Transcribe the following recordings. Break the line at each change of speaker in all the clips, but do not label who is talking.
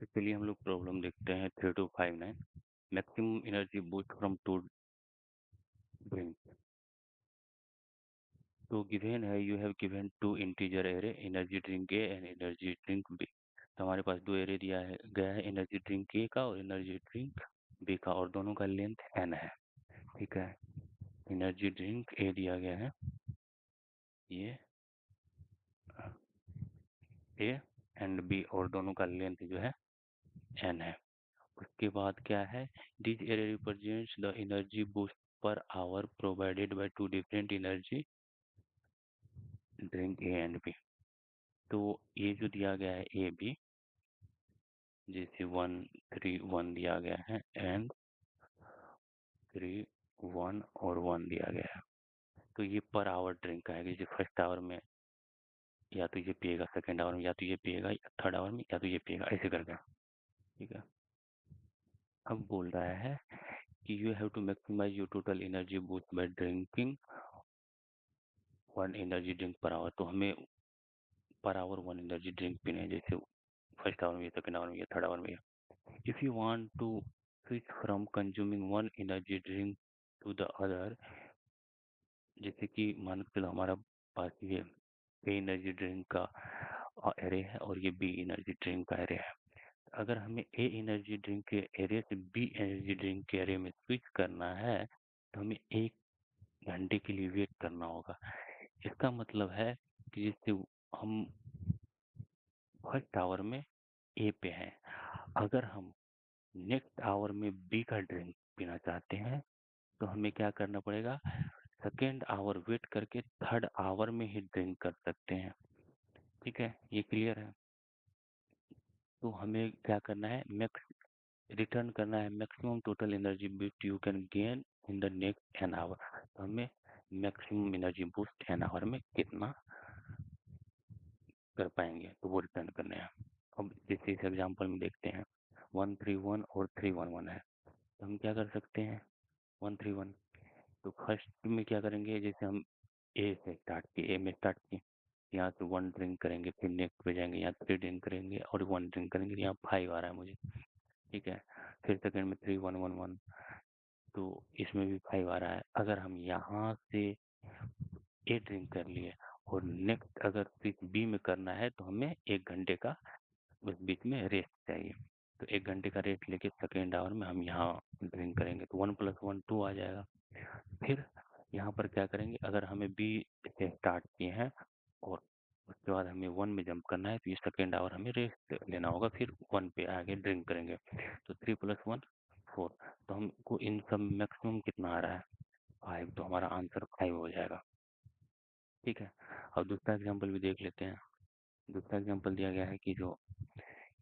तो चलिए हम लोग प्रॉब्लम देखते हैं 3259 maximum energy boost from two drink. तो गिवन है you have given two integer array energy drink A and energy drink B. तो हमारे पास दो एरे दिया है गया है एनर्जी ड्रिंक ए का और एनर्जी ड्रिंक बी का और दोनों का लेंथ n है। ठीक है, एनर्जी ड्रिंक ए दिया गया है ये ए एंड बी और दोनों का लेंथ जो है n है। उसके बाद क्या है, this array represents the energy boost per hour provided by two different energy drink A and B. तो ये जो दिया गया है ए बी, जैसे 1 3 1 दिया गया है एंड 3 1 और 1 दिया गया है। तो ये पर आवर ड्रिंक का है, जैसे फर्स्ट आवर में या तो ये पिएगा, सेकेंड आवर में या तो ये पिएगा, या थर्ड आवर में या तो ये पिएगा, ऐसे करके। ठीक है, अब बोल रहा है कि you have to maximise your total energy boost by drinking 1 energy drink per hour. तो हमें पर आवर 1 एनर्जी ड्रिंक पीने हैं, जैसे फर्स्ट आवर में, सेकेंड आवर में या थर्ड आवर में। If you want to switch from consuming one energy drink to the other, जैसे कि मान के चलो हमारा पास ये ए एनर्जी ड्रिंक का एरे है और ये बी एनर्जी ड्रिंक का एरे है। अगर हमें ए एनर्जी ड्रिंक के एरे से बी एनर्जी ड्रिंक के एरे में स्विच करना है तो हमें 1 घंटे के लिए वेट करना होगा। इसका मतलब है कि जैसे हम फर्स्ट आवर में ए पे हैं, अगर हम नेक्स्ट आवर में बी का ड्रिंक पीना चाहते हैं तो हमें क्या करना पड़ेगा, सेकेंड आवर वेट करके थर्ड आवर में ही ड्रिंक कर सकते हैं। ठीक है, ये क्लियर है। तो हमें क्या करना है, मैक्स रिटर्न करना है maximum total energy boost you can gain in the next an hour. तो हमें maximum energy boost an hour में कितना कर पाएंगे तो वो रिटर्न करने हैं। अब जैसे इस एग्जाम्पल में देखते हैं 1 3 1 और 3 1 1 है, तो हम क्या कर सकते हैं 1 3 1। तो फर्स्ट में क्या करेंगे, जैसे हम ए से स्टार्ट किए, ए में स्टार्ट किए, यहाँ से 1 ड्रिंक करेंगे, फिर नेक्स्ट पे जाएंगे, यहाँ 3 ड्रिंक करेंगे और 1 ड्रिंक करेंगे, यहाँ 5 आ रहा है मुझे। ठीक है, फिर सेकंड में 3 1 1 1, तो इसमें भी 5 आ रहा है। अगर हम यहाँ से ए ड्रिंक कर लिए और नेक्स्ट अगर स्विच बी में करना है तो हमें 1 घंटे का उस बीच में रेस्ट चाहिए। तो 1 घंटे का रेस्ट लेके सेकेंड आवर में हम यहाँ ड्रिंक करेंगे, तो 1 + 1 2 आ जाएगा। फिर यहाँ पर क्या करेंगे, अगर हमें बी से स्टार्ट किए हैं और उसके बाद हमें 1 में जंप करना है तो ये सेकेंड आवर हमें रेस्ट लेना होगा, फिर 1 पे आगे ड्रिंक करेंगे। तो 3 + 1 4। तो हमको इन सब मैक्सिमम कितना आ रहा है 5, तो हमारा आंसर 5 हो जाएगा। ठीक है, अब दूसरा एग्जाम्पल भी देख लेते हैं। दूसरा एग्जाम्पल दिया गया है कि जो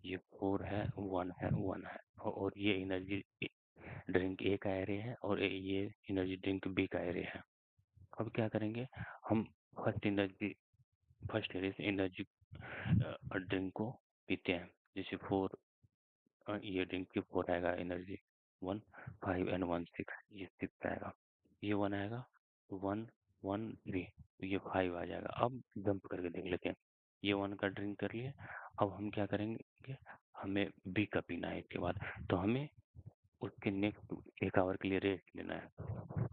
ये 4 है 1 है 1 है और ये एनर्जी ड्रिंक ए का एरे है और ये एनर्जी ड्रिंक बी का एरे है। अब क्या करेंगे, हम फर्स्ट एरे से एनर्जी ड्रिंक को पीते हैं। जैसे 4 ये ड्रिंक की 4 आएगा एनर्जी 1 5 एंड 1 6, ये 6 आएगा, ये 1 आएगा 1 1 3, तो ये 5 आ जाएगा। अब जंप करके देख लेते हैं, ये 1 का ड्रिंक कर लिए। अब हम क्या करेंगे, हमें बी का पीना है इसके बाद, तो हमें उसके नेक्स्ट 1 आवर के लिए रेस्ट लेना है।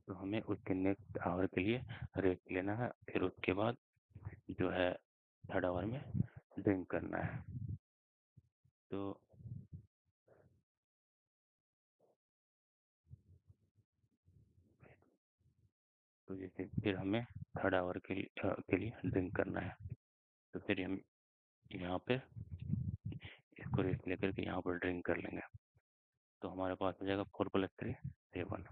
तो हमें उसके नेक्स्ट आवर के लिए रेस्ट लेना है, फिर उसके बाद जो है थर्ड आवर में ड्रिंक करना है। तो जैसे फिर हमें थर्ड आवर के लिए ड्रिंक करना है, तो फिर हम यहाँ पे इसको रेस्ट लेकर के यहाँ पर ड्रिंक कर लेंगे। तो हमारे पास हो जाएगा 4 + 3 7।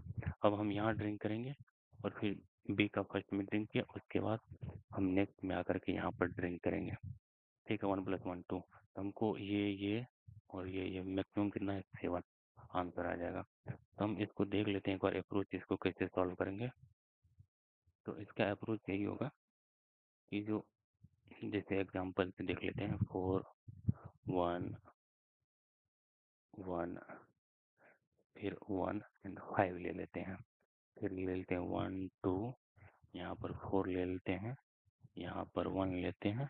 अब हम यहाँ ड्रिंक करेंगे और फिर बी का फर्स्ट में ड्रिंक किया, उसके बाद हम नेक्स्ट में आकर के यहाँ पर ड्रिंक करेंगे। ठीक है, 1 + 1 2। तो हमको ये और ये मैक्सिमम कितना है 7 आंसर आ जाएगा। तो हम इसको देख लेते हैं एक बार अप्रोच, इसको कैसे सॉल्व करेंगे। तो इसका अप्रोच यही होगा कि जो जैसे एग्जांपल से देख लेते हैं 4 1 1 फिर 1 एंड 5 ले लेते हैं, फिर ले लेते हैं 1 2, यहाँ पर 4 ले लेते हैं, यहाँ पर 1 लेते हैं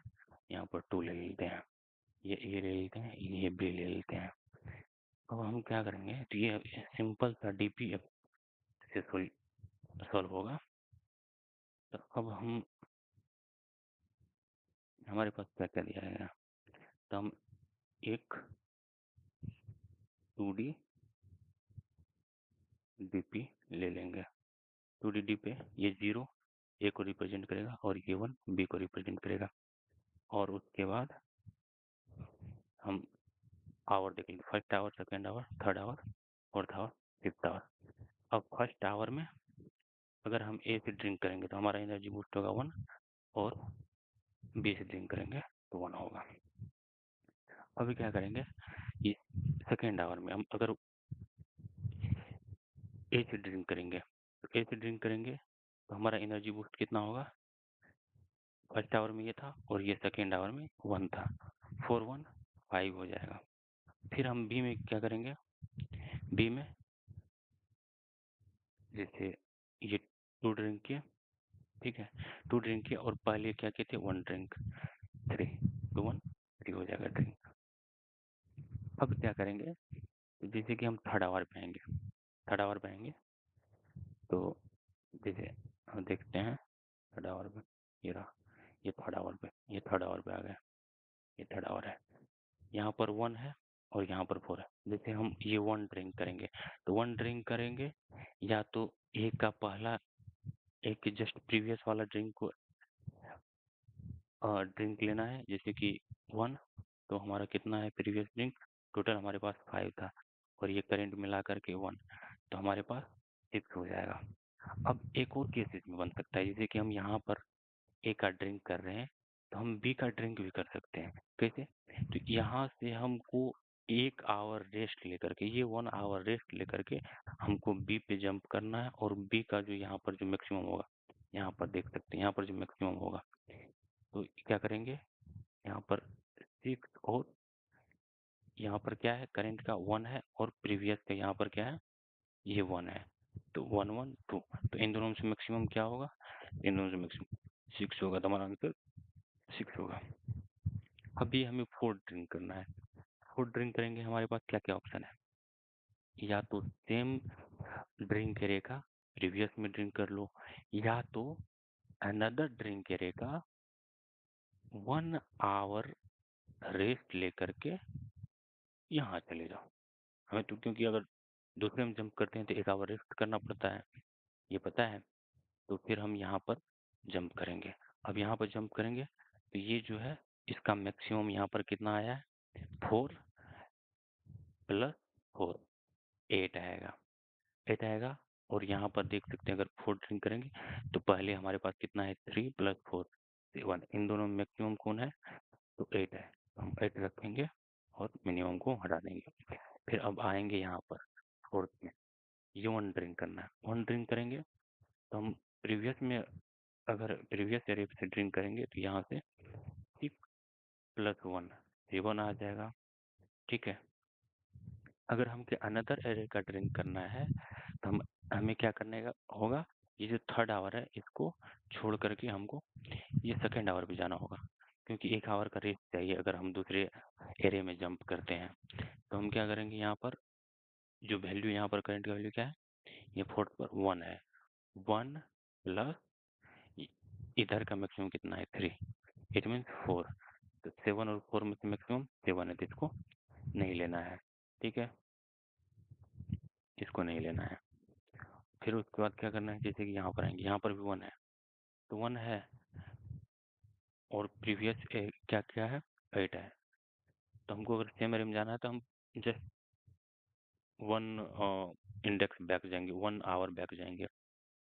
यहाँ पर 2 ले लेते हैं, ये ए ले लेते हैं, ये बी ले लेते हैं। अब हम क्या करेंगे, तो ये सिंपल सा डीपी से सॉल्व होगा। तो अब हम हमारे पास क्या क्या दिया है, तो हम एक 2D डीपी ले लेंगे। 2D डी पे ये 0 ए को रिप्रेजेंट करेगा और ये 1 बी को रिप्रेजेंट करेगा। और उसके बाद हम आवर देखेंगे, first hour, second hour, third hour, fourth hour, fifth hour. अब फर्स्ट आवर में अगर हम ए से ड्रिंक करेंगे तो हमारा एनर्जी बूस्ट होगा 1, और बी से ड्रिंक करेंगे तो 1 होगा। अभी क्या करेंगे, ये सेकेंड आवर में हम अगर ए से ड्रिंक करेंगे, तो ए से ड्रिंक करेंगे तो हमारा एनर्जी बूस्ट कितना होगा, फर्स्ट आवर में ये था और ये सेकेंड आवर में 1 था, 4 1 5 हो जाएगा। फिर हम बी में क्या करेंगे, बी में जैसे ये 2 ड्रिंक किए, ठीक है, 2 ड्रिंक किए और पहले क्या किए थे, 1 ड्रिंक, 3 2 1 3 हो जाएगा ड्रिंक। अब क्या करेंगे, जैसे कि हम थर्ड आवर पे आएंगे, थर्ड आवर पे आएंगे तो जैसे हम देखते हैं थर्ड आवर पे, ये रहा, ये थर्ड आवर पे, ये थर्ड आवर पे आ गया, ये थर्ड आवर है, यहाँ पर 1 है और यहाँ पर 4 है। जैसे हम ये 1 ड्रिंक करेंगे तो 1 ड्रिंक करेंगे, या तो एक का पहला, एक जस्ट प्रीवियस वाला ड्रिंक को ड्रिंक लेना है, जैसे कि 1, तो हमारा कितना है प्रीवियस ड्रिंक, टोटल हमारे पास 5 था और ये करंट मिला करके 1, तो हमारे पास 6 हो जाएगा। अब एक और केस इसमें बन सकता है, जैसे कि हम यहाँ पर ए का ड्रिंक कर रहे हैं तो हम बी का ड्रिंक भी कर सकते हैं। कैसे, तो यहाँ से हमको 1 आवर रेस्ट लेकर के, ये 1 आवर रेस्ट लेकर के हमको बी पे जंप करना है, और बी का जो यहाँ पर जो मैक्सिमम होगा, यहाँ पर देख सकते हैं, यहाँ पर जो मैक्सिमम होगा, तो क्या करेंगे, यहाँ पर 6 और यहाँ पर क्या है, करंट का 1 है और प्रीवियस का यहाँ पर क्या है, ये 1 है, तो 1 1 2, तो इन दोनों से मैक्सिमम क्या होगा, इन दोनों से मैक्सिमम 6 होगा, तो हमारा आंसर 6 होगा। अभी हमें 4 ड्रिंक करना है, 4 ड्रिंक करेंगे, हमारे पास क्या क्या ऑप्शन है, या तो सेम ड्रिंक करेगा, प्रीवियस में ड्रिंक कर लो, या तो अनदर ड्रिंक करेगा, 1 आवर रेस्ट लेकर के यहाँ चले जाओ। हमें तो क्योंकि अगर दूसरे में जंप करते हैं तो 1 आवर रेस्ट करना पड़ता है, ये पता है, तो फिर हम यहाँ पर जंप करेंगे। अब यहाँ पर जंप करेंगे तो ये जो है इसका मैक्सिमम यहाँ पर कितना आया है, 4 + 4 8 आएगा, 8 आएगा। और यहाँ पर देख सकते हैं अगर 4 ड्रिंक करेंगे तो पहले हमारे पास कितना है, 3 + 4 7, इन दोनों में मैक्सिमम कौन है, तो 8 है, तो हम 8 रखेंगे और मिनिमम को हटा देंगे। फिर अब आएंगे यहाँ पर फोर्थ में, ये 1 ड्रिंक करना है, 1 ड्रिंक करेंगे तो हम प्रीवियस में, अगर प्रीवियस एरिया से ड्रिंक करेंगे तो यहाँ से 6 + 1 7 आ जाएगा, ठीक है। अगर हमके अनदर एरिया का ड्रिंक करना है तो हमें क्या करने का होगा, ये जो थर्ड आवर है इसको छोड़ करके हमको ये सेकेंड आवर पे जाना होगा, क्योंकि 1 आवर का रेस्ट चाहिए अगर हम दूसरे एरिया में जंप करते हैं। तो हम क्या करेंगे, यहाँ पर जो वैल्यू, यहाँ पर करंट का वैल्यू क्या है, ये फोर्थ पर 1 है, 1 प्लस इधर का मैक्सिमम कितना है, 3, इट मीन्स 4, तो 7 और 4 में से मैक्सिमम 7 है, तो इसको नहीं लेना है, ठीक है, इसको नहीं लेना है। फिर उसके बाद क्या करना है, जैसे कि यहाँ पर आएंगे, यहाँ पर भी 1 है, तो 1 है और प्रीवियस क्या क्या है, 8 है, तो हमको अगर सेम एरिया में जाना है तो हम जस्ट 1 इंडेक्स बैक जाएंगे, 1 आवर बैक जाएंगे,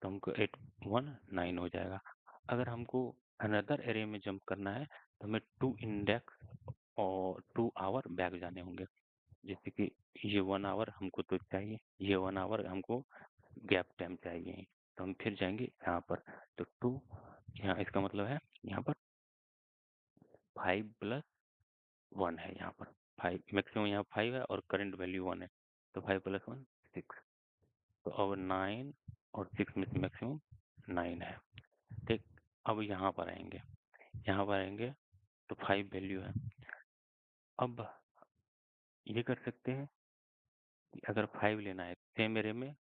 तो हमको 8 1 9 हो जाएगा। अगर हमको अनदर एरिया में जंप करना है तो हमें 2 इंडेक्स और 2 आवर बैक जाने होंगे, जैसे कि ये 1 आवर हमको तो चाहिए, ये 1 आवर हमको गैप टाइम चाहिए, तो हम फिर जाएंगे यहाँ पर, तो 2, यहाँ इसका मतलब है यहाँ पर 5 + 1 है, यहाँ पर 5 मैक्सिमम, यहाँ 5 है और करंट वैल्यू 1 है, तो 5 + 1 6, तो अब 9 और 6 में से मैक्सिमम 9 है, ठीक। अब यहाँ पर आएंगे, यहाँ पर आएंगे तो 5 वैल्यू है। अब ये कर सकते हैं कि अगर 5 लेना है सेम एरे में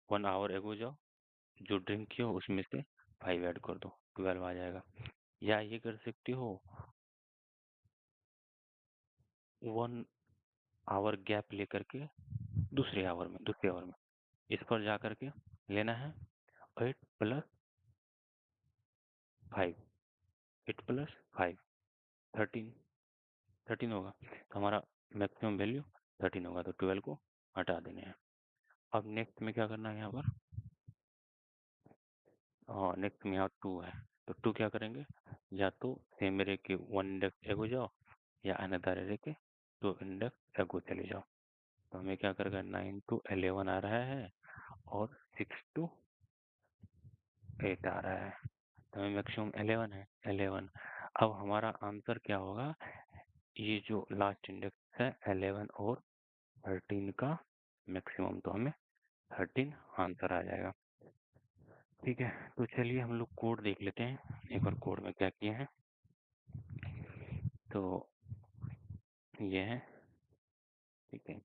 1 आवर एगो जाओ, जो ड्रिंक किया हो उसमें से 5 ऐड कर दो, 12 आ जाएगा। या ये कर सकते हो 1 आवर गैप लेकर के दूसरे आवर में इस पर जा करके लेना है 8 प्लस 5, 8 प्लस 5 13, 13 होगा। तो हमारा मैक्सिमम वैल्यू 13 होगा, तो 12 को हटा देने हैं। अब नेक्स्ट में क्या करना है यहाँ पर, हाँ नेक्स्ट में यहाँ 2 है, तो 2 क्या करेंगे, या तो सेम एरे के 1 इंडेक्स एगो जाओ या अनदर एरे के 2 इंडेक्स एगो चले जाओ। तो हमें क्या करेगा 9 to 11 आ रहा है और 6 to 8 आ रहा है, तो हमें मैक्सिमम 11 है 11। अब हमारा आंसर क्या होगा, ये जो लास्ट इंडेक्स है 11 और 13 का मैक्सिमम, तो हमें 13 आंसर आ जाएगा। ठीक है, तो चलिए हम लोग कोड देख लेते हैं एक बार कोड में क्या किए हैं। तो ये है, ठीक है,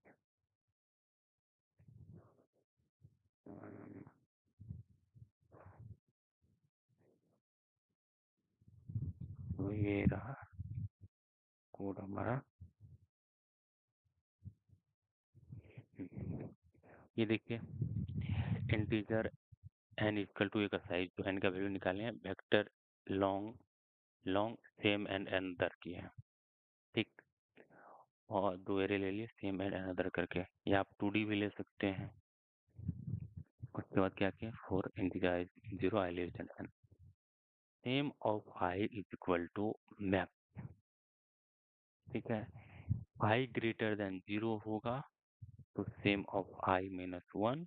तो ये रहा कोड हमारा। ये देखिए इंटीजर n इक्वल टू का साइज, तो n का वैल्यू निकाले हैं, vector long long same and another किए हैं, ठीक, और 2 एरे ले लिए सेम एंड अनदर करके, या आप 2D भी ले सकते हैं। उसके बाद क्या किया, for integer 0 i less than n, same of i is equal to map, ठीक है, i ग्रेटर देन 0 होगा तो same of i minus 1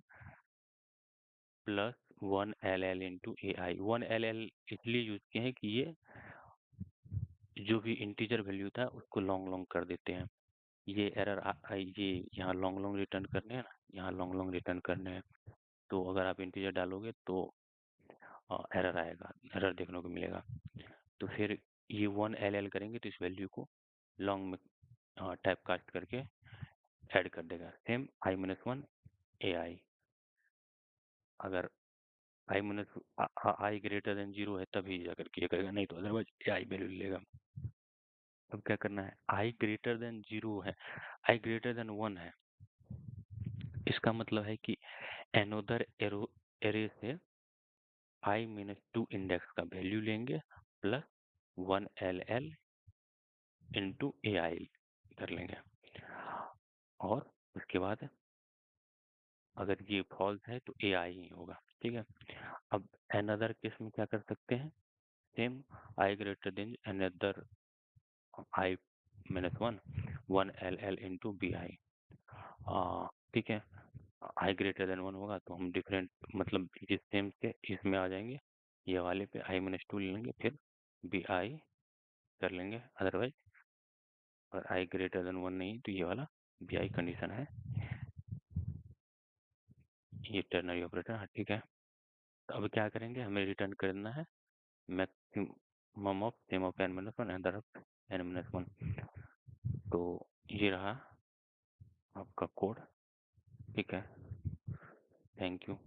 plus 1 ll into A I. 1 ll इसलिए यूज किए हैं कि ये जो भी इंटीजर वैल्यू था उसको लॉन्ग लॉन्ग कर देते हैं। ये एरर ये यहाँ लॉन्ग लॉन्ग रिटर्न करने हैं ना, यहाँ लॉन्ग लॉन्ग रिटर्न करने हैं, तो अगर आप इंटीजर डालोगे तो एरर आएगा, एरर देखने को मिलेगा। तो फिर ये 1 ll करेंगे तो इस वैल्यू को लॉन्ग में टाइप कास्ट करके ऐड कर देगा, सेम i माइनस 1 ए आई। अगर आई माइनस आई ग्रेटर देन 0 है तभी जाकर के ये करेगा, नहीं तो अदरवाइज आई वैल्यू लेगा। अब क्या करना है, आई ग्रेटर देन 0 है, आई ग्रेटर देन 1 है, इसका मतलब है कि एनोदर एरे से आई माइनस 2 इंडेक्स का वैल्यू लेंगे plus 1 L L into A आई कर लेंगे, और उसके बाद अगर ये फॉल्स है तो ए आई ही होगा, ठीक है। अब अनदर केस में क्या कर सकते हैं, same I greater than another I minus 1 L L into B I, ठीक है। आई ग्रेटर देन 1 होगा तो हम डिफरेंट मतलब इस सेम से इसमें आ जाएंगे, ये वाले पे आई माइनस 2 ले लेंगे, फिर बी आई कर लेंगे, अदरवाइज अगर आई ग्रेटर देन 1 नहीं तो ये वाला बी आई कंडीशन है, ये टर्नरी ऑपरेटर, हाँ ठीक है। तो अब क्या करेंगे, हमें रिटर्न करना है maximum of same of N minus 1 other of N minus 1। तो ये रहा आपका कोड, ठीक है, थैंक यू।